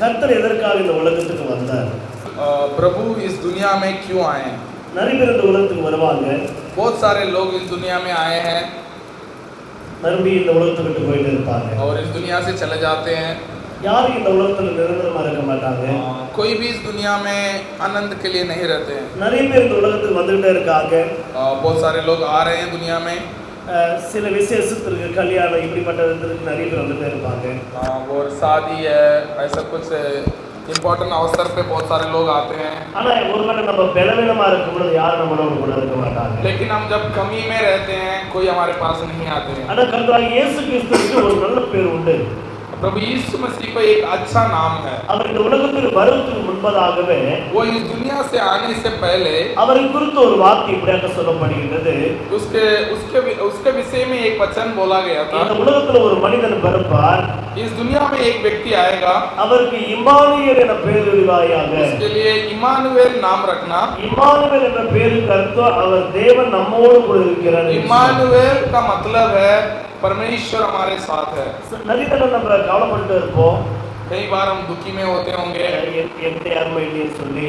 கர்த்தர் எதற்காக இந்த உலகத்துக்கு வந்தார்? प्रभु इस दुनिया में क्यों आए? நிறைய பேர் இந்த உலகத்துக்கு வருவாங்க, बहुत सारे लोग इस दुनिया में आए हैं மறுபடியும் இந்த உலகத்தை விட்டு போயிட்டு இருப்பாங்க. और इस दुनिया से चले जाते हैं। யாரும் இந்த உலகத்துல நிரந்தரமா இருக்க மாட்டாங்க. कोई भी इस दुनिया में आनंद के लिए नहीं रहते हैं। நிறைய பேர் இந்த உலகத்துக்கு வந்துகிட்டே இருக்காங்க. बहुत सारे लोग आ रहे हैं दुनिया में। சில விசேஷத்திற்கு கல்யாணம் இப்படிப்பட்ட விதத்துக்கு நிறைய பேர் வந்துட்டே இருப்பாங்க. वो शादी है, ऐसा कुछ इम्पोर्टेंट अवसर पे बहुत सारे लोग आते हैं। ஆனா ஒருவேளை நம்ம பலவீனமா இருக்கும்போது யாரும் நம்மளோட கூட இருக்க மாட்டாங்க. लेकिन हम जब कमी में रहते हैं कोई हमारे पास नहीं आते हैं। ஆனா கர்த்தராகிய இயேசு கிறிஸ்துவுக்கு ஒரு நல்ல பேர் உண்டு. प्रभु यीशु मसीह को एक अच्छा नाम है। அவர் இந்த உலகத்துக்கு வருவதற்கு முன்பதாகவே वो इस दुनिया से आने से पहले அவரை குறித்து ஒரு வார்த்தை இப்படியாக சொல்லப்படுகிறது. उसके उसके उसके विषय में एक वचन बोला गया था। இந்த உலகத்துல ஒரு மனிதன் பிறப்பார், इस दुनिया में एक व्यक्ति आएगा, அவருக்கு இம்மானுவேல் என பெயரிடுவாயாக. उसके लिए इमानुएल नाम रखना। இம்மானுவேல் என்ற பெயருக்கு அர்த்தம் அவர் தேவன் நம்மோடு கூட இருக்கிறார். इमानुएल का मतलब है परमेश्वर हमारे साथ है। நிறைய தடவை நம்ம கவலைப்பட்டு இருப்போம், कई बार हम दुखी में होते होंगे, என்கிட்ட யாருமே இல்லைன்னு சொல்லி,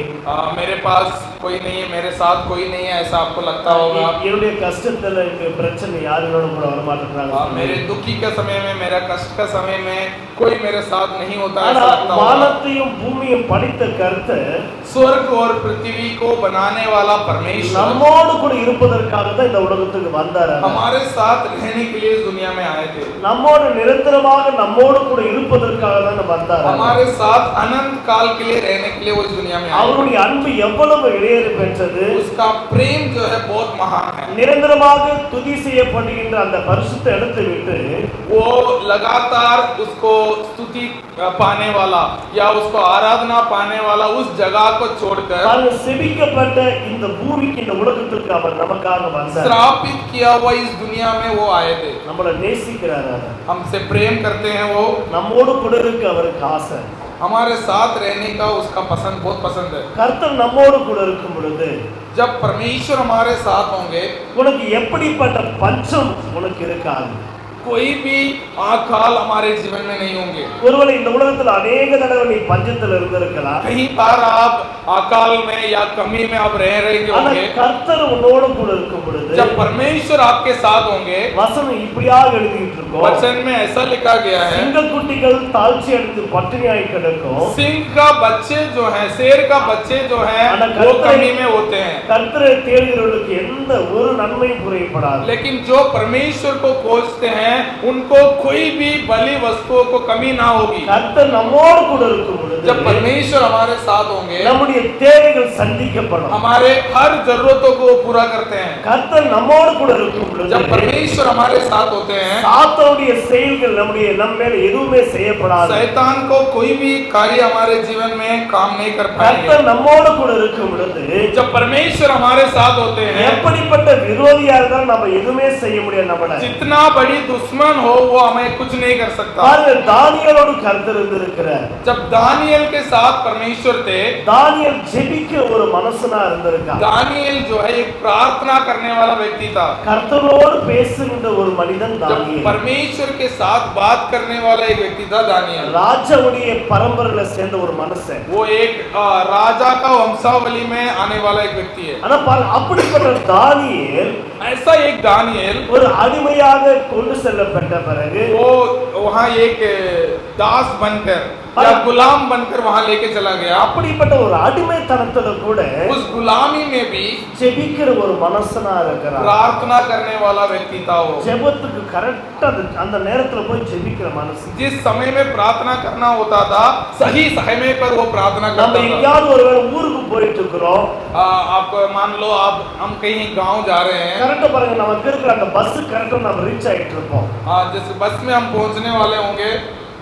मेरे पास कोई नहीं है, मेरे साथ कोई नहीं है, ऐसा आपको लगता होगा। என்னுடைய கஷ்டத்துல எனக்கு பிரச்சனை யாரோட கூட வர மாட்டேங்கிறாங்க. मेरे दुखी के समय में, मेरा कष्ट का समय में कोई मेरे साथ नहीं होता, ऐसा ஆனா लगता होगा। வானத்தையும் பூமியையும் படைத்த கர்த்தர் स्वर्ग और पृथ्वी को बनाने वाला परमेश्वर நம்மோடு கூட இருப்பதற்காக தான் இந்த உலகத்துக்கு வந்தார். हमारे साथ रहने के लिए इस दुनिया में आए थे। நம்மோடு நிரந்தரமாக நம்மோடு கூட இருப்பதற்காக தான் வந்தார். हमारे साथ अनंत काल के लिए रहने के लिए वो इस दुनिया में आए। அவருடைய அன்பு எவ்வளவு இடையேறி பெற்றது, उसका प्रेम जो है बहुत महान है। நிரந்தரமாக துதி செய்யப்படுகின்ற அந்த பரிசுத்த இடத்தை விட்டு वो लगातार उसको स्तुति पाने वाला या उसको आराधना पाने वाला उस जगह को छोड़कर அவர் செபிக்கப்பட்ட இந்த பூமிக்கு இந்த உலகத்திற்கு அவர் நமக்காக வந்தார். श्रापित किया हुआ इस दुनिया में वो आए थे। நம்மளை நேசிக்கிறார், हमसे प्रेम करते हैं वो, நம்மோடு கூட இருக்க அவருக்கு ஆசை. हमारे साथ रहने का उसका पसंद बहुत पसंद है। கர்த்தர் நம்மோடு கூட இருக்கும் பொழுது जब परमेश्वर हमारे साथ होंगे உனக்கு எப்படிப்பட்ட பஞ்சம் உனக்கு இருக்காது. कोई भी आकाल हमारे जीवन में नहीं होंगे। ஒருவேளை இந்த உலகத்துல अनेक தடவை நீ பஞ்சத்துல இருந்திருக்கலாம், कहीं बार आप अकाल में या कमी में आप रह रहे ஆனா होंगे। கர்த்தர் உன்னோடு கூட இருக்கும் பொழுது जब परमेश्वर आपके साथ होंगे, வசனம் இப்படியாக எழுதிட்டு இருக்கோம், वचन में ऐसा लिखा गया है, சிங்கக்குட்டிகள் தாழ்ச்சி அடைந்து பட்டினியாய் கிடக்கும், सिंह का बच्चे जो है, शेर का बच्चे जो है वो कमी में होते हैं, கர்த்தரை தேடுகிறவர்களுக்கு எந்த ஒரு நன்மையும் குறைபடாது. लेकिन जो परमेश्वर को खोजते हैं उनको कोई भी बलि वस्तुओं को कमी ना होगी। கர்த்தர் நம்மோடு கூட இருக்கும் பொழுது जब परमेश्वर हमारे साथ होंगे, நம்முடைய தேவைகள் சந்திக்கப்படும். हमारे हर जरूरतों को पूरा करते हैं। கர்த்தர் நம்மோடு கூட இருக்கும் பொழுது जब परमेश्वर हमारे साथ होते हैं, சாத்தானுடைய செயல்கள் நம்ம மேல எதுவுமே செய்யப்படாது. शैतान को कोई भी कार्य हमारे जीवन में काम नहीं कर पाएंगे। கர்த்தர் நம்மோடு கூட இருக்கும் பொழுது जब परमेश्वर हमारे साथ होते हैं, எப்படிப்பட்ட விரோதியா இருந்தாலும் நம்ம எதுவுமே செய்ய முடியாது. நம்மள जितना बड़ी दुश्मन हो वो हमें कुछ नहीं कर सकता। பாருங்க, தானியேலோடு கர்த்தர் இருந்திருக்கிறார். जब दानियल के साथ परमेश्वर थे, தானியேல் ஜெபிக்கிற ஒரு மனுஷனா இருந்திருக்கான். दानियल जो है एक प्रार्थना करने वाला व्यक्ति था। கர்த்தரோடு பேசுகின்ற ஒரு மனிதன் जब தானியேல். परमेश्वर के साथ बात करने वाला एक व्यक्ति था दानियल। ராஜாவுடைய பரம்பரையில சேர்ந்த ஒரு மனுஷன். वो एक राजा का वंशावली में आने वाला एक व्यक्ति है। ஆனா பாருங்க, அப்படிப்பட்ட தானியேல் ऐसा एक दानियल ஒரு அடிமையாக கொண்டு செல்லப்பட்ட பிறகு वो वहाँ एक दास बनकर या गुलाम बनकर वहाँ लेके चला गया। அப்படிப்பட்ட ஒரு அடிமைத்தனத்துல கூட उस गुलामी में भी ஜெபிக்கிற ஒரு மனுஷனா இருக்கிறான். प्रार्थना करने वाला व्यक्ति था वो। ஜெபத்துக்கு கரெக்டா அந்த நேரத்துல போய் ஜெபிக்கிற மனுஷன். जिस समय में प्रार्थना करना होता था, सही समय पर वो प्रार्थना நம்ம करता था। எங்கயாவது ஒருவேளை ஊருக்கு போயிட்டு இருக்கிறோம், आप मान लो आप हम कहीं गांव जा रहे हैं, கரெக்டா பாருங்க, நமக்கு இருக்கிற அந்த பஸ் கரெக்டா நம்ம ரீச் ஆயிட்டு இருப்போம். जिस बस में हम पहुंचने वाले होंगे,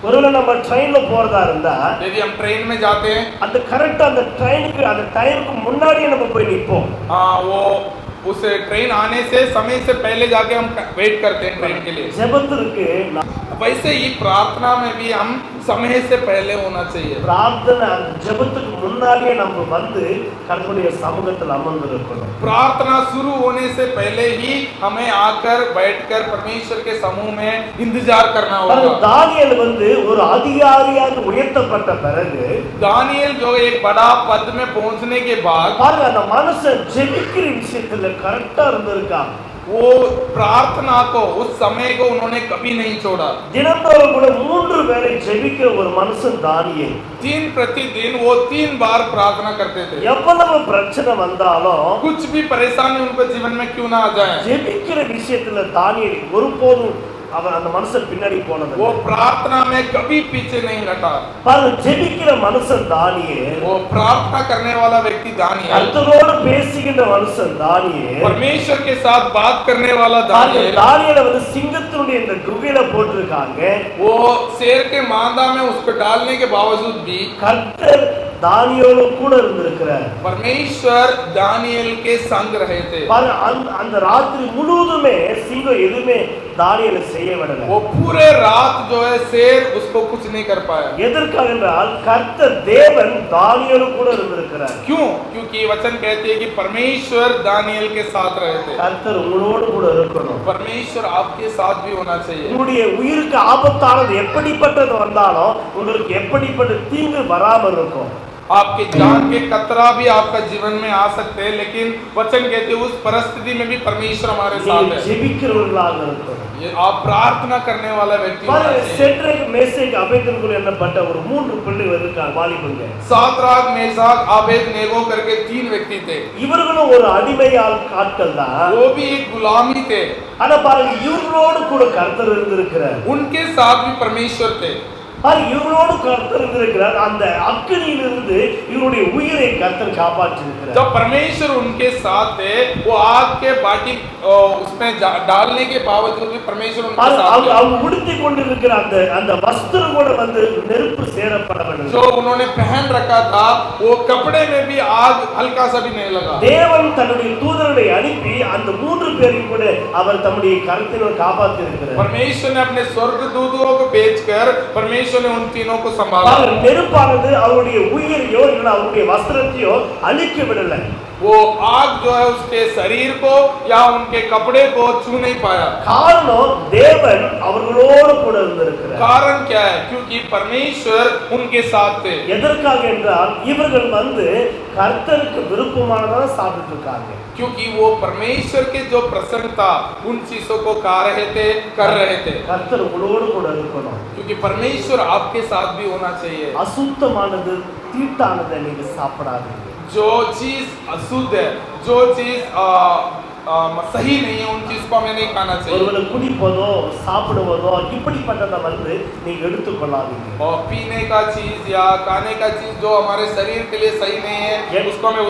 ஒருவேளை நம்ம ட்ரெயின்ல போறதா இருந்தா यदि हम ट्रेन में जाते हैं, அந்த கரெக்டா அந்த ட்ரெயினுக்கு அந்த டைமுக்கு முன்னாடியே நம்ம போய் நிப்போம். वो उस ट्रेन आने से समय से पहले जाके हम वेट करते हैं ट्रेन के लिए। ஜெபத்திற்கு वैसे ही प्रार्थना में भी हम समय से पहले होना चाहिए। பிரார்த்தனை அந்த ஜெபத்துக்கு முன்னாடியே நம்ம வந்து கர்த்தருடைய சமூகத்தில் அமர்ந்திருக்கணும். प्रार्थना शुरू होने से पहले ही हमें आकर बैठकर परमेश्वर के समूह में इंतजार करना பாருங்க, होगा। தானியேல் வந்து ஒரு அதிகாரியாக உயர்த்தப்பட்ட பிறகு दानियेल जो एक बड़ा पद में पहुंचने के बाद பாருங்க அந்த மனுஷன் ஜெபிக்கிற விஷயத்துல கரெக்டா இருந்திருக்கான். वो प्रार्थना को, उस समय को उन्होंने कभी नहीं छोड़ा। தினந்தோறும் கூட 3 வேளை ஜெபிக்கிற ஒரு மனுஷன் தானியேல். 3 प्रतिदिन वो 3 बार प्रार्थना करते थे। எவ்வளவு பிரச்சனை வந்தாலும் कुछ भी परेशानी उनके जीवन में क्यों ना आ जाए, ஜெபிக்கிற விஷயத்துல தானியேல் ஒருபோதும் அவன் அந்த மனுஷன் பின்னாடி போனது वो प्रार्थना में कभी पीछे नहीं हटा। பாருங்க, ஜெபிக்கிற மனுஷன் தானியேல், वो प्रार्थना करने वाला व्यक्ति दानियेल, கர்த்தரோடு பேசுகின்ற மனுஷன் தானியேல், परमेश्वर के साथ बात करने वाला दानियेल, தானியேலை வந்து சிங்கத்தினுடைய இந்த குகையில போட்டிருக்காங்க. वो शेर के मांदा में उसको डालने के बावजूद भी கர்த்தர் தானியேலோடு கூட இருந்திருக்கிறார். परमेश्वर दानियेल के संग रहे थे। பாருங்க, அந்த ராத்திரி முழுவதுமே சிங்கம் எதுவுமே தானியேலை செய்ய விடல. वो पूरे रात जो है शेर उसको कुछ नहीं कर पाया। எதற்காக என்றால் கர்த்தர் தேவன் தானியேலோடு கூட இருந்திருக்கிறார். क्यों? क्योंकि वचन कहते हैं कि परमेश्वर दानियेल के साथ रहे थे। கர்த்தர் உங்களோடு கூட இருக்கணும். परमेश्वर आपके साथ भी होना चाहिए। உங்களுடைய உயிருக்கு ஆபத்தானது எப்படிப்பட்டது வந்தாலும் உங்களுக்கு எப்படிப்பட்ட தீங்கு வராமல் இருக்கும். आपके जान के खतरा भी आपका जीवन में आ सकते हैं, लेकिन वचन कहते हैं उस परिस्थिति में भी परमेश्वर हमारे साथ நீங்க है। ஜெபிக்கிறவர்களாக இருக்கணும். ये आप प्रार्थना करने वाला व्यक्ति होना பாருங்க, चाहिए। சேத்ராக் மேஷாக் அபேத்நேகோ என்னப்பட்ட ஒரு 3 பிள்ளைகள் இருக்காங்க, வாலிபங்க. साद्राक मेसाक आबेदनेगो करके 3 व्यक्ति थे। இவர்களும் ஒரு அடிமையால் ஆட்கள் தான். वो भी एक गुलामी थे। ஆனா பாருங்க, இவர்களோடு கூட கர்த்தர் இருந்திருக்கிறார். उनके साथ भी परमेश्वर थे। பாருங்க, இவர்களோடு கர்த்தர் இருந்திருக்கிறார். அந்த அக்கினியிலிருந்து இவருடைய உயிரை கர்த்தர் காப்பாற்றி இருக்கிறார். जब परमेश्वर उनके साथ थे, वो आग के बाटी उसमें डालने के बावजूद भी परमेश्वर उनके साथ थे। அவங்க உடுத்தி கொண்டிருக்கிற அந்த வஸ்திரம் கூட வந்து நெருப்பு சேரப்படவில்லை. जो उन्होंने पहन रखा था, वो कपड़े में भी आग हल्का सा भी नहीं लगा। தேவன் தன்னுடைய தூதர்களை அனுப்பி அந்த 3 பேரையும் கூட அவர் தம்முடைய கரத்தினால் காப்பாற்றி இருக்கிறார். परमेश्वर ने अपने स्वर्गदूतों को भेजकर परमेश्वर ने उन तीनों को संभाला। நெருப்பானது அவருடைய உயிரையோ இல்ல அவருடைய வஸ்திரத்தையோ அழிக்க விடல. वो आग जो है उसके शरीर को या उनके कपड़े को छू नहीं पाया। காரணம் தேவன் அவர்களோடு கூட இருந்திருக்கிறார். कारण क्या है? क्योंकि परमेश्वर उनके साथ थे। எதற்காக என்றால் இவர்கள் வந்து கர்த்தருக்கு விருப்பமானதை சாப்பிட்டு இருக்காங்க. क्योंकि वो परमेश्वर के जो प्रसन्न था उन चीजों को कर रहे थे। கர்த்தர் உங்களோடு கூட இருக்கணும். क्योंकि परमेश्वर आपके साथ भी होना चाहिए। அசுத்தமானது தீட்டானதை நீங்க சாப்பிடாதீங்க. जो चीज अशुद्ध है, जो चीज सही नहीं है, उन चीज को हमें नहीं खाना चाहिए। ஒருவேளை குடிப்பதோ சாப்பிடுவதோ இப்படிப்பட்டதை வந்து நீங்க எடுத்துக்கொள்ளாதீங்க. और पीने का चीज या खाने का चीज जो हमारे शरीर के लिए सही नहीं है, उसको हमें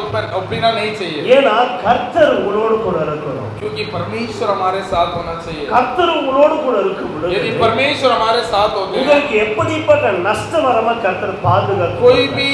पीना नहीं चाहिए। ஏன்னா கர்த்தர் உங்களோடு கூட இருக்கணும். क्योंकि परमेश्वर हमारे साथ होना चाहिए। கர்த்தர் உங்களோடு கூட இருக்கும் பொழுது यदि परमेश्वर हमारे साथ होते हैं, உங்களுக்கு எப்படிப்பட்ட நஷ்டம் வராம கர்த்தர் பாதுகாத்து कोई भी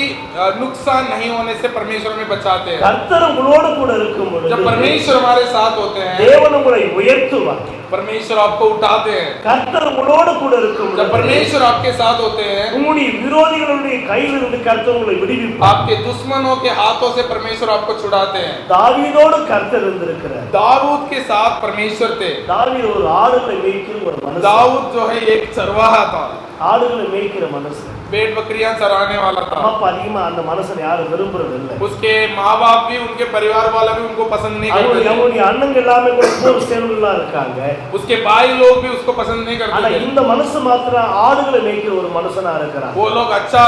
नुकसान नहीं होने से परमेश्वर हमें बचाते हैं। கர்த்தர் உங்களோடு கூட இருக்கும் பொழுது जब परमेश्वर हमारे साथ होते हैं, தேவன் உங்களை உயர்த்துவார். परमेश्वर आपको उठाते हैं। கர்த்தர் உங்களோடு கூட இருக்கும் जब பொழுது परमेश्वर आपके साथ होते हैं, உங்களுடைய விரோதிகளுடைய கையிலிருந்து கர்த்தர் உங்களை விடுவிப்பார். आपके दुश्मनों के हाथों से परमेश्वर आपको छुड़ाते हैं। தாவீதோடு கர்த்தர் இருந்திருக்கிறார். दाऊद के साथ परमेश्वर थे। தாவீது ஒரு ஆடுகளை மேய்க்கிற ஒரு மனுஷன். दाऊद जो है एक चरवाहा था, ஆடுகளை மேய்க்கிற மனுஷன். भेड़ बकरियां चराने वाला था। அப்ப அதிகமா அந்த மனுஷன் யாரும் விரும்புறது இல்லை. उसके माँ बाप भी, उनके परिवार वाला भी उनको पसंद नहीं करते थे। அவங்களுடைய அண்ணங்க எல்லாமே கூட போர் சேவர்களா இருக்காங்க. उसके भाई लोग भी उसको पसंद नहीं ஆனா करते थे। இந்த மனுஷன் மாத்திரம் ஆடுகளை மேய்க்கிற ஒரு மனுஷனா இருக்கிறான். वो लोग अच्छा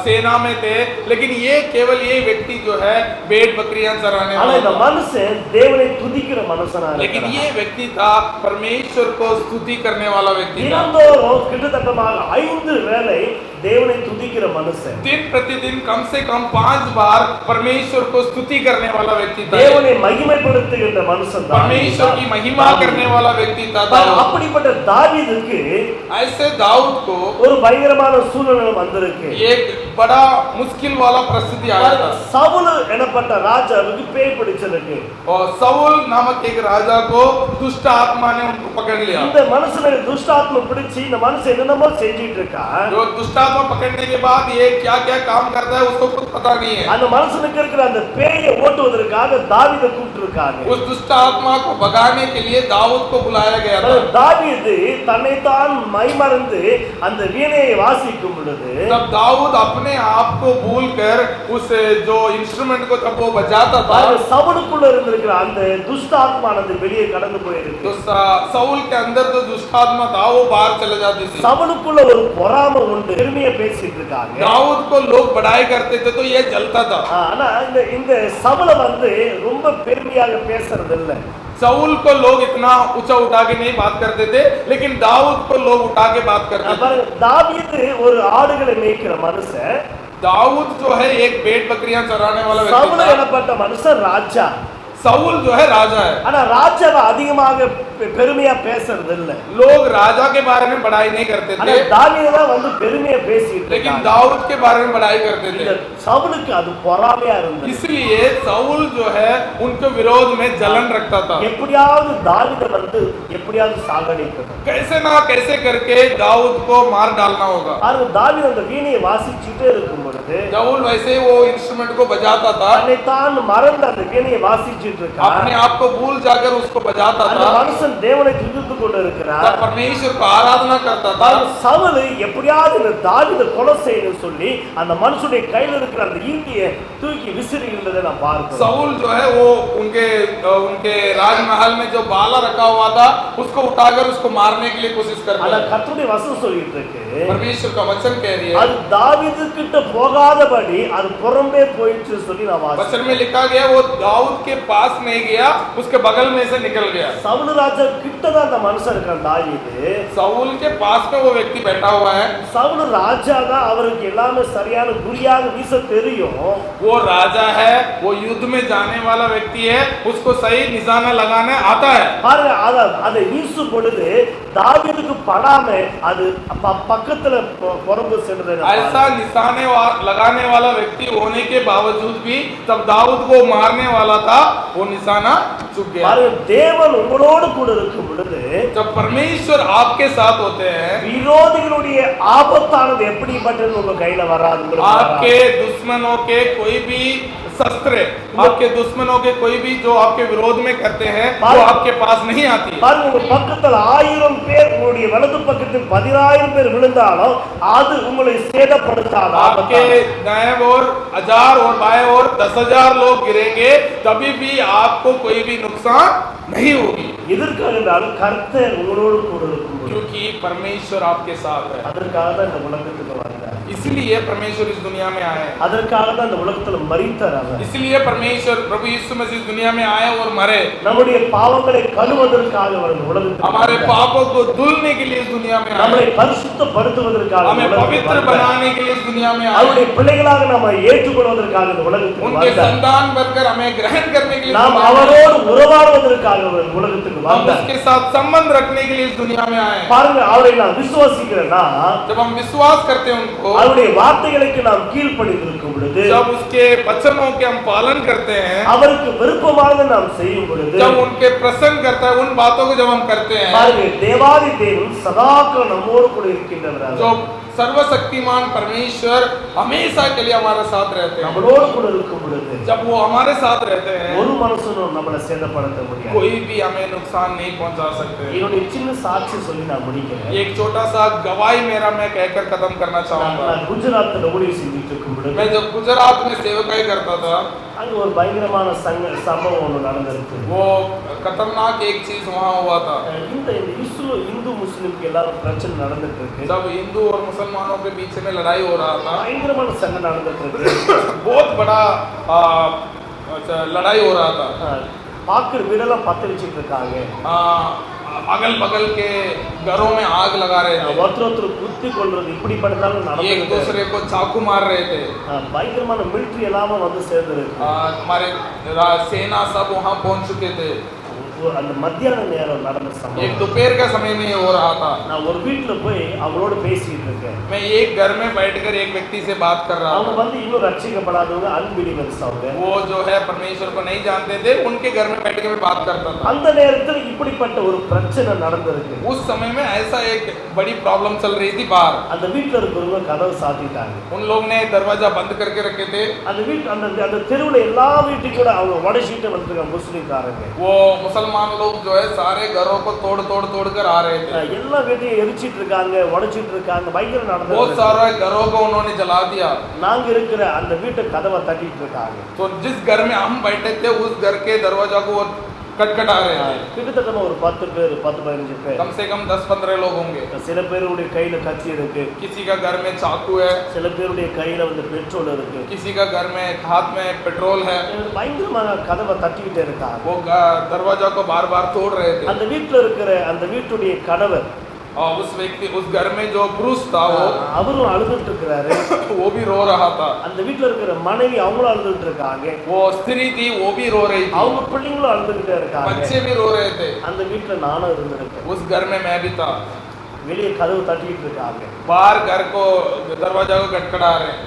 सेना में थे, लेकिन ये केवल ये व्यक्ति जो है भेड़ बकरियां चराने ஆனா இந்த वाला था। மனுஷன் தேவனை துதிக்கிற மனுஷனா लेकिन இருக்கிறான். ये व्यक्ति था परमेश्वर को स्तुति करने वाला व्यक्ति था। தினந்தோறும் கிட்டத்தட்ட 5 வேளை தேவனை துதிக்கிற மனுஷன். दिन प्रतिदिन कम से कम 5 बार परमेश्वर को स्तुति करने वाला व्यक्ति था। தேவனை மகிமைப்படுத்துகின்ற மனுஷன் தான். परमेश्वर की महिमा करने वाला व्यक्ति था दाऊद। அப்படிப்பட்ட தாவீதுக்கு ऐसे दाऊद को ஒரு பயங்கரமான சூழ்நிலை வந்திருக்கு. एक बड़ा मुश्किल वाला परिस्थिति आया था சவுல் எனப்பட்ட ராஜாவுக்கு பேய் பிடிச்சிருக்கு. और साउल नामक एक राजा को दुष्ट आत्मा ने उनको पकड़ लिया இந்த மனுஷனை துஷ்ட ஆத்மா பிடிச்சு இந்த மனுஷன் என்னமோ செஞ்சிட்டு இருக்கான். जो दुष्ट आत्मा पकड़ने के बाद ये क्या क्या काम करता है उसको कुछ पता नहीं है அந்த மனுஷனுக்கு இருக்கிற அந்த பேயை ஓட்டுவதற்காக தாவீதை கூப்பிட்டு இருக்காங்க. उस दुष्ट आत्मा को भगाने के लिए दाऊद को बुलाया गया था தாவீது தன்னைத்தான் மைமறந்து அந்த வீணையை வாசிக்கும் பொழுது तब दाऊद अपने आप को भूलकर उस जो इंस्ट्रूमेंट को जब वो बजाता था சவுலுக்குள்ள இருந்திருக்கிற அந்த துஷ்ட ஆத்மானது வெளியே கடந்து போயிருக்கு. तो साउल के अंदर जो दुष्ट आत्मा था वो बाहर चले जाती थी சவுலுக்குள்ள ஒரு பொறாமை உண்டு. பெருமையை பேசிட்டு இருக்காங்க. दाऊद को लोग बड़ाई करते थे तो ये जलता था ஆனா இந்த சவுலை ரொம்ப பெருமையாக பேசுறது இல்ல. साउल को लोग इतना ऊंचा उठा के नहीं बात करते थे लेकिन दाऊद को लोग उठा के बात करते थे தாவீது ஒரு ஆடுகளை மேய்க்கிற மனுஷன். दाऊद जो है एक भेड़ बकरियां चराने वाला व्यक्ति சவுல் था எனப்பட்ட மனுஷன் ராஜா. साउल जो है राजा है ஆனா ராஜாவை அதிகமாக பெருமையா பேசுறது இல்ல. लोग राजा के बारे में बड़ाई नहीं करते ஆனா थे தாவீது தான் பெருமையா பேசிட்டு लेकिन இருக்காங்க. दाऊद के बारे में बड़ाई करते இந்த थे சவுலுக்கு அது பொறாமையா இருந்தது. इसलिए साउल जो है उनके विरोध में जलन रखता था எப்படியாவது தாவீதை எப்படியாவது சாகடிக்கணும். कैसे ना कैसे करके दाऊद को मार डालना होगा ஆனா தாவீது அந்த வீணையை வாசிச்சுட்டே இருக்கும் பொழுது साउल वैसे ही वो इंस्ट्रूमेंट को बजाता था தன்னைத்தான் மறந்து அந்த வீணையை வாசிச்சுட்டு இருக்கான். अपने आप को भूल जाकर उसको बजाता அந்த था மனுஷன் தேவனை துதித்து கொண்டு இருக்கிறார். तब परमेश्वर को आराधना करता था சவுல் எப்படியாவது இந்த தாவீதை கொலை செய்யணும்னு சொல்லி அந்த மனுஷனுடைய கையில இருக்கிற அந்த ஈட்டியை தூக்கி விசிறின்றதை நான் பார்க்கிறேன். साउल जो है वो उनके उनके राजमहल में जो बाला रखा हुआ था उसको उठाकर उसको मारने के लिए कोशिश करता ஆனா है கர்த்தருடைய வசனம் சொல்லிட்டு இருக்கு परमेश्वर का वचन कह रही है அது தாவீது கிட்ட போகாதபடி அது புறம்பே போயிடுச்சு சொல்லி நான் வாசிக்கிறேன். वचन में लिखा गया वो दाऊद के पास नहीं गया उसके बगल में से निकल गया சவுல் ராஜா கிட்ட தான் அந்த மனுஷன் இருக்கான் தாவீது. साउल के पास में वो व्यक्ति बैठा हुआ है சவுல் ராஜா தான் அவருக்கு எல்லாமே சரியான குறியாக வீச தெரியும். वो राजा है वो युद्ध में जाने वाला व्यक्ति है उसको सही निशाना लगाने आता है பாருங்க அதை வீசும் பொழுது தாவீதுக்கு படாம அது பக்கத்துல புறம்பு சென்றது. ऐसा निशाने लगाने वाला व्यक्ति होने के बावजूद भी तब दाऊद को मारने वाला था वो निशाना चुक गया பாருங்க தேவன் உங்களோடு கூட இருக்கும் பொழுது जब परमेश्वर आपके साथ होते हैं விரோதிகளுடைய ஆபத்தானது எப்படிப்பட்டது உங்க கையில வராது. आपके दुश्मनों के कोई भी शस्त्र आपके दुश्मनों के कोई भी जो आपके विरोध में करते हैं वो आपके पास नहीं आती பாருங்க உங்க பக்கத்துல 1000 பேர் உங்களுடைய வலது பக்கத்தில் 10000 பேர் விழுந்தாலும் அது உங்களை சேதப்படுத்தாது. आपके दाएं ओर 1000 और बाएं ओर 10,000 लोग गिरेंगे तभी भी आपको कोई भी नुकसान नहीं होगी எதற்காக என்றாலும் கர்த்தர் உங்களோடு கூட இருக்கும் பொழுது क्योंकि परमेश्वर आपके साथ है அதற்காக தான் இந்த உலகத்துக்கு வந்தார். इसलिए परमेश्वर इस दुनिया में आए அதற்காக தான் இந்த உலகத்துல மரித்தார் அவர். इसलिए परमेश्वर प्रभु यीशु मसीह इस दुनिया में आए और मरे நம்முடைய பாவங்களை கழுவுவதற்காக அவர் இந்த உலகத்துக்கு हमारे पापों को धुलने के लिए इस दुनिया में आए நம்மை பரிசுத்தப்படுத்துவதற்காக हमें पवित्र बनाने के लिए इस दुनिया में आए அவருடைய பிள்ளைகளாக நாம ஏற்றுக்கொள்வதற்காக இந்த உலகத்துக்கு उनके வந்தார். संतान बनकर हमें ग्रहण करने के लिए நாம் அவரோடு உறவாடுவதற்காக அவர் உலகத்துக்கு हम வந்தார். उसके साथ संबंध रखने के लिए इस दुनिया में आए பாருங்க அவரை நான் விசுவாசிக்கிறேன்னா जब हम विश्वास करते हैं उनको அவருடைய வார்த்தைகளுக்கு நாம் கீழ்ப்படிந்திருக்கும் பொழுது जब उसके वचनों के हम पालन करते हैं அவருக்கு விருப்பமானதை நாம் செய்யும் பொழுது जब उनके प्रसन्न करता है उन बातों को जब हम करते हैं பாருங்க தேவாதி தேவன் சதாகாலம் நம்மோடு கூட இருக்கின்றவர். जो सर्वशक्तिमान परमेश्वर हमेशा के लिए हमारे साथ रहते हैं நம்மளோடு கூட இருக்கும் பொழுது जब वो हमारे साथ रहते हैं ஒரு மனுஷனும் நம்மளை சேதப்படுத்த முடியாது. कोई भी हमें नुकसान नहीं पहुंचा सकते என்னுடைய சின்ன சாட்சி சொல்லி நான் முடிக்கிறேன். एक छोटा सा गवाही मेरा मैं कहकर खत्म करना चाहूंगा நான் குஜராத்ல ஊழியம் செஞ்சுட்டு இருக்கும் பொழுது मैं जब गुजरात में सेवकाई करता था அங்க ஒரு பயங்கரமான சம்பவம் ஒன்று நடந்திருக்கு. वो खतरनाक एक चीज वहाँ हुआ था இந்த இந்து முஸ்லிம்க்கு எல்லாரும் பிரச்சனை நடந்துட்டு இருக்கு. जब हिंदू और मुसलमानों के बीच में लड़ाई हो रहा था பயங்கரமான சண்டை நடந்துட்டு இருக்கு. बहुत बड़ा लड़ाई हो रहा था பாக்குற வீடெல்லாம் பத்த வச்சிட்டு இருக்காங்க. अगल बगल के घरों में आग लगा रहे थे ஒருத்தர் குத்தி கொள்றது இப்படி படுத்தாலும் एक நடந்துட்டு दूसरे को चाकू मार रहे थे பயங்கரமான மிலிட்டரி எல்லாமே வந்து சேர்ந்துருக்கு. हमारे सेना सब वहाँ पहुंच चुके थे அந்த மத்தியான நேரம் நடந்த एक சம்பவம். दोपहर का समय में ये हो रहा था। நான் ஒரு வீட்டுல போய் அவங்களோட பேசிட்டு இருக்கேன். मैं एक घर में बैठकर एक व्यक्ति से बात कर रहा அவங்க था। வந்து இன்னும் ரட்சிக்கப்படாதவங்க, அன்பிலிவர்ஸ் அவங்க. वो जो है परमेश्वर को नहीं जानते थे, उनके घर में बैठ के मैं बात करता था। அந்த நேரத்துல இப்படிப்பட்ட ஒரு பிரச்சனை நடந்திருக்கு. उस समय में ऐसा एक बड़ी प्रॉब्लम चल रही थी बाहर। அந்த வீட்டுல இருக்கிறவங்க கதவை சாத்திட்டாங்க. उन लोग ने दरवाजा बंद करके रखे थे। அந்த வீட்டு அந்த தெருவுல எல்லா வீட்டுக்கு கூட அவங்க உடைச்சிட்டு வந்துருக்காங்க முஸ்லிம்காரங்க. वो मुसलमान लोग जो है सारे घरों को तोड़ कर आ रहे थे। எல்லா வீட்டையும் எரிச்சிட்டு இருக்காங்க, உடைச்சிட்டு இருக்காங்க, பயங்கர बहुत நடந்தது. सारे घरों को उन्होंने जला दिया। நாங்க இருக்கிற அந்த வீட்டு கதவை தட்டிட்டு இருக்காங்க. तो जिस घर में हम बैठे थे उस घर के दरवाजा को वो खटखटा रहे थे। கிட்டத்தட்ட ஒரு 10 பேர் 10-15 பேர். कम से कम 10-15 लोग होंगे। சில பேருடைய கையில கத்தி இருக்கு, किसी का घर में चाकू है, சில பேருடைய கையில வந்து பெட்ரோல் இருக்கு. किसी का घर में हाथ में पेट्रोल है। பயங்கரமாக கதவை தட்டிக்கிட்டே இருக்காங்க. वो दरवाजा को बार बार तोड़ रहे थे। அந்த வீட்டுல இருக்கிற அந்த வீட்டுடைய கணவர் और उस व्यक्ति उस घर में जो पुरुष था அவரும் அழுதுட்டு இருக்கிறாரு. वो भी रो रहा था। அந்த வீட்டுல இருக்கிற மனைவி அவங்களும் அழுதுட்டு இருக்காங்க. वो स्त्री थी वो भी रो रही थी। அவங்க பிள்ளைங்களும் அழுதுகிட்டே இருக்காங்க. बच्चे भी रो रहे थे। அந்த வீட்டுல நானும் இருந்திருக்கேன். उस घर में मैं भी था। வெளியே கதவு தட்டிட்டு இருக்காங்க. बाहर घर को दरवाजा को खटखटा रहे हैं।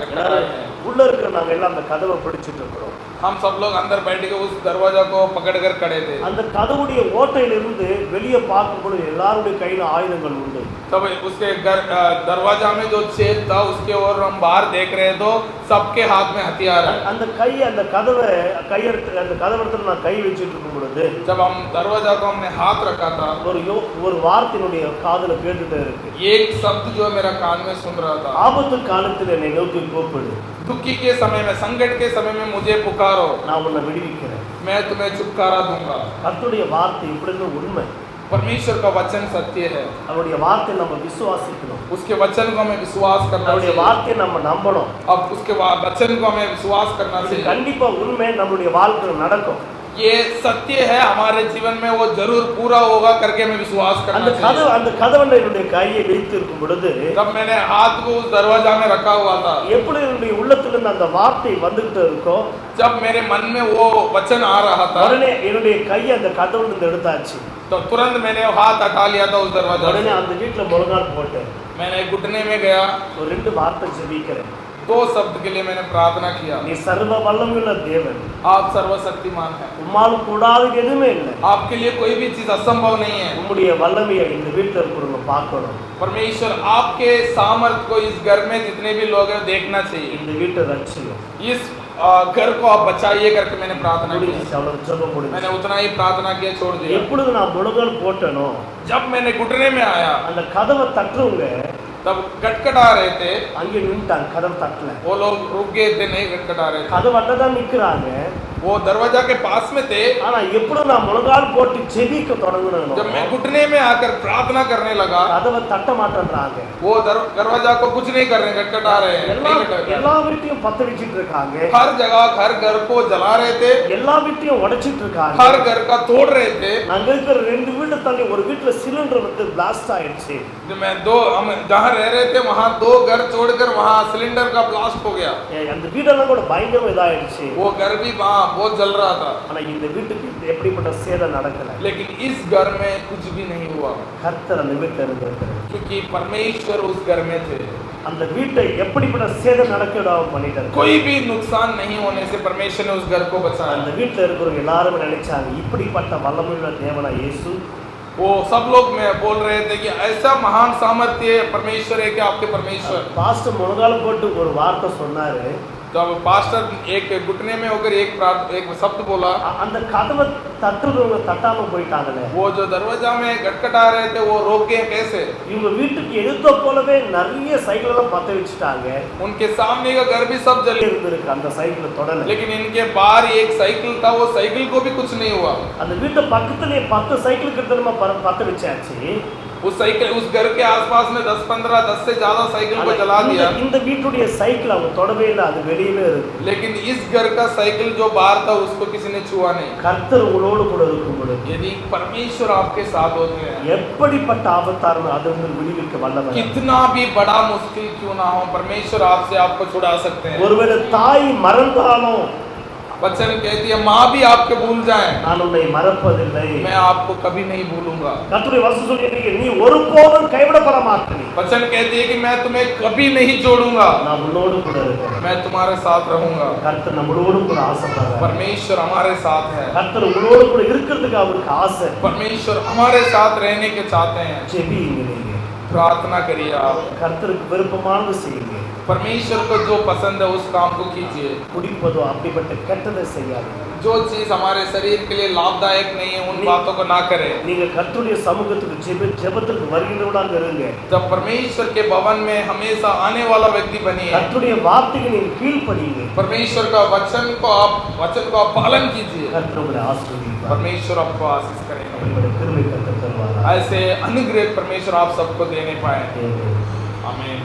உள்ள இருக்கிற நாங்க எல்லாம் அந்த கதவை பிடிச்சிட்டு இருக்கிறோம். हम सब लोग अंदर बैठ के उस दरवाजा को पकड़कर खड़े थे। அந்த கதவுடைய ஓட்டையிலிருந்து வெளியே பார்க்கும்போது எல்லாருடைய கையில ஆயுதங்கள் உண்டு. तब उसके घर दरवाजा में जो छेद था उसके ओर हम बाहर देख रहे तो सबके हाथ में हथियार है। அந்த கதவத்துல நான் கை வச்சிட்டு இருக்கும் பொழுது जब हम दरवाजा को हमने हाथ रखा था ஒரு வார்த்தையினுடைய காதுல கேட்டுட்டே இருக்கு. एक शब्द जो मेरा कान में सुन रहा था, ஆபத்து காலத்தில் என்னை நோக்கி கூப்பிடு, दुखी के समय में संकट के समय में मुझे पुकारो, நான் உன்னை விடுவிக்கிறேன். मैं तुम्हें छुटकारा दूंगा। கர்த்தருடைய வார்த்தை இப்படின்னு உண்மை. परमेश्वर का वचन सत्य है। அவருடைய வார்த்தை நம்ம விசுவாசிக்கணும். उसके वचन को हमें विश्वास करना அவருடைய चाहिए। வார்த்தையை நம்ம நம்பணும். अब उसके वचन को हमें विश्वास करना இது चाहिए। கண்டிப்பா உண்மை நம்மளுடைய வாழ்க்கையில் நடக்கும். ये सत्य है, हमारे जीवन में वो जरूर पूरा होगा करके हमें विश्वास करना चाहिए। அந்த கதவண்டை என்னுடைய கையை வைத்து இருக்கும் பொழுது तब मैंने हाथ को उस दरवाजा में रखा हुआ था। எப்படி என்னுடைய உள்ளத்திலிருந்து அந்த வார்த்தை வந்துகிட்டு இருக்கோ, जब मेरे मन में वो वचन आ रहा था உடனே என்னுடைய கையை அந்த கதவுல எடுத்தாச்சு. तो तुरंत मैंने हाथ हटा लिया था उस दरवाजा உடனே से। அந்த வீட்டுல முழங்கால் போட்டேன். मैंने घुटने में गया, ஒரு 2 வார்த்தை ஜெபிக்கிறேன். 2 शब्द के लिए मैंने प्रार्थना किया। நீ சர்வ வல்லமையுள்ள தேவன், आप सर्वशक्तिमान हैं, உம்மால் கூடாதது எதுவுமே இல்லை. आपके लिए कोई भी चीज असंभव नहीं है। உம்முடைய வல்லமையை இந்த வீட்டில் இருக்கிறவங்க பார்க்கணும். परमेश्वर आपके सामर्थ को इस घर में जितने भी लोग हैं देखना चाहिए। இந்த வீட்டை ரட்சியும். इस घर को आप बचाइए करके मैंने प्रार्थना की। அவ்வளவு ஜெபம் முடிஞ்சு. मैंने उतना ही प्रार्थना किया, छोड़ दिया। எப்பொழுது நான் முழங்கால் போட்டனோ जब मैंने घुटने में आया அந்த கதவை தட்டுறவங்க तब खटखटा रहे थे, அங்கே நின்ட்டாங்க. கதவை தட்டல, वो लोग रुक गए थे, नहीं खटखटा रहे थे। கதவட்ட தான் நிக்கிறாங்க. वो दरवाजा के पास में थे। ஆனா எப்பொழுது நான் முழங்கால் போட்டு ஜெபிக்க தொடங்குனேனோ जब मैं घुटने में आकर प्रार्थना करने लगा, கதவை தட்ட மாட்டேன்றாங்க. वो दरवाजा को कुछ नहीं कर रहे, खटखटा रहे हैं, नहीं खटखटा रहे। எல்லா வீட்டையும் பத்த வச்சிட்டு இருக்காங்க. हर जगह हर घर को जला रहे थे, எல்லா வீட்டையும் உடைச்சிட்டு இருக்காங்க. हर घर का तोड़ रहे थे। நாங்க இருக்கிற 2 வீடு தள்ளி ஒரு வீட்ல சிலிண்டர் வந்து பிளாஸ்ட் ஆயிடுச்சு. जो हम जहाँ रह रहे थे वहाँ 2 घर छोड़कर वहाँ सिलेंडर का ब्लास्ट हो गया। அந்த வீடெல்லாம் கூட பயங்கரமா இதாயிடுச்சு. वो घर भी वहाँ बहुत जल रहा था, ஆனா இந்த வீட்டுக்கு எப்படிப்பட்ட சேதம் நடக்கல. लेकिन इस घर में कुछ भी नहीं हुआ கர்த்தர் அந்த வீட்டுல இருந்திருக்காரு. क्योंकि परमेश्वर उस घर में थे। அந்த வீட்டை எப்படிப்பட்ட சேதம் நடக்கடாம பண்ணிட்டாரு. कोई भी नुकसान नहीं होने से परमेश्वर ने उस घर को बचाया। அந்த வீட்டுல இருக்கிறவங்க எல்லாரும் நினைச்சாங்க இப்படிப்பட்ட வல்லமையுள்ள தேவனா இயேசு. वो सब लोग में बोल रहे थे कि ऐसा महान सामर्थ्य परमेश्वर है कि आपके परमेश्वर। பாஸ்டர் முழங்கால் போட்டு ஒரு வார்த்தை சொன்னாரு. जब पास्टर एक घुटने में होकर एक शब्द बोला, அந்த கதவை தட்டுறவங்க தட்டாம போயிட்டாங்கல. वो जो दरवाजा में खटखटा रहे थे वो रोक गए कैसे? இவங்க வீட்டுக்கு எதிர்த்த போலவே நிறைய சைக்கிள் எல்லாம் பத்த வச்சுட்டாங்க. उनके सामने का घर भी सब जल இருந்திருக்கு. அந்த சைக்கிள் தொடல. लेकिन इनके बाहर एक साइकिल था, वो साइकिल को भी कुछ नहीं हुआ। அந்த வீட்டு பக்கத்துலயே 10 சைக்கிள் கிட்ட நம்ம பத்த வச்சாச்சு. उस घर के आसपास में 10 से ज्यादा साइकिल को जला दिया। இந்த வீட்டுடைய சைக்கிள் அவங்க தொடவே இல்ல, அது வெளியவே இருக்கு. लेकिन इस घर का साइकिल जो बाहर था उसको किसी ने छुआ नहीं। கர்த்தர் உங்களோடு கூட இருக்கும்போது यदि परमेश्वर आपके साथ होते हैं, எப்படிப்பட்ட ஆபத்தான அது உங்களுக்கு விடுவிக்க வல்லவர். कितना भी बड़ा मुश्किल क्यों ना हो, परमेश्वर आपसे आपको छुड़ा सकते हैं। ஒருவேளை தாய் மறந்தாலும் वचन कहती है माँ भी आपके भूल जाए, நான் உன்னை மறப்பதில்லை. मैं आपको कभी नहीं भूलूंगा। கர்த்தருடைய வசனம் சொல்லியிருக்கு, நீ ஒருபோதும் கைவிடப்பட மாட்டீ. वचन कहती है कि मैं तुम्हें कभी नहीं छोड़ूंगा, நான் உன்னோடு கூட இருக்கிறேன். मैं तुम्हारे साथ रहूंगा। கர்த்தர் நம்மளோடு கூட ஆசைப்படுறார். परमेश्वर हमारे साथ है, கர்த்தர் உங்களோடு கூட இருக்கிறதுக்கு அவருக்கு ஆசை. परमेश्वर हमारे साथ रहने के चाहते हैं। ஜெபியுங்க நீங்க. प्रार्थना करिए आप, கர்த்தருக்கு விருப்பமானது செய்யுங்க. परमेश्वर को जो पसंद है उस काम को कीजिए। குடிப்பதோ அப்படிப்பட்ட கெட்டதை செய்யாதீங்க. जो चीज हमारे शरीर के लिए लाभदायक नहीं है उन बातों को ना करें। நீங்க கர்த்தருடைய சமூகத்துக்கு ஜெபத்துக்கு வருகிறவர்களாக இருங்க. जब परमेश्वर के भवन में हमेशा आने वाला व्यक्ति बनिए। கர்த்தருடைய வார்த்தைக்கு நீங்க கீழ்ப்படியுங்க. परमेश्वर का वचन को आप पालन कीजिए। கர்த்தர் உங்களை ஆசீர்வதிப்பார். परमेश्वर आपको आशीष करेगा। உங்களுடைய கிருபை கர்த்தர் தருவார். ऐसे अनुग्रह परमेश्वर आप सबको देने पाए। ஆமென். आमीन।